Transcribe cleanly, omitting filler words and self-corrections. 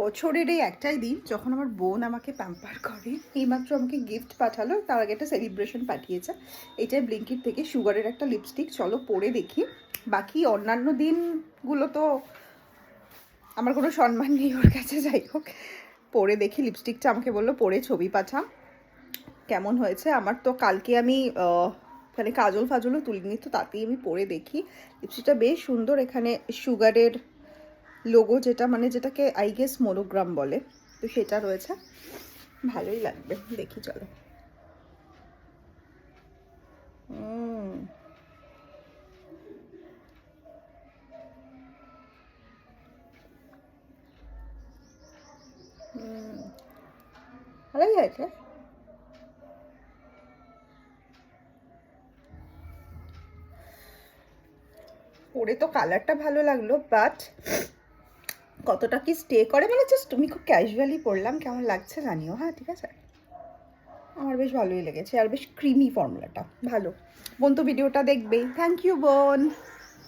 বছরের এই একটাই দিন যখন আমার বোন আমাকে প্যাম্পার করে। এইমাত্র আমাকে গিফট পাঠালো, তার আগে একটা সেলিব্রেশন পাঠিয়েছে। এটাই ব্লিঙ্কিট থেকে সুগারের একটা লিপস্টিক। চলো পরে দেখি। বাকি অন্যান্য দিনগুলো তো আমার কোনো সম্মান নেই ওর কাছে, যাই হোক পরে দেখি। লিপস্টিকটা আমাকে বললো পরে ছবি পাঠা, কেমন হয়েছে। আমার তো কালকে আমি মানে কাজল ফাজলও তুলিনি, তো তাতেই আমি পরে দেখি। লিপস্টিকটা বেশ সুন্দর। এখানে সুগারের লোগো, যেটা মানে যেটাকে আই গেস মোনোগ্রাম বলে, তো সেটা রয়েছে। ভালোই লাগবে, দেখি চলো। ভালোই হয়েছে। পরে তো কালারটা ভালো লাগলো, বাট কতটা কি স্টে করে মানে জাস্ট তুমি খুব ক্যাজুয়ালি পরলাম, কেমন লাগছে জানিও। হ্যাঁ ঠিক আছে, আমার বেশ ভালোই লেগেছে। আর বেশ ক্রিমি ফর্মুলাটা ভালো। বোন তো ভিডিওটা দেখবেই। থ্যাংক ইউ বোন।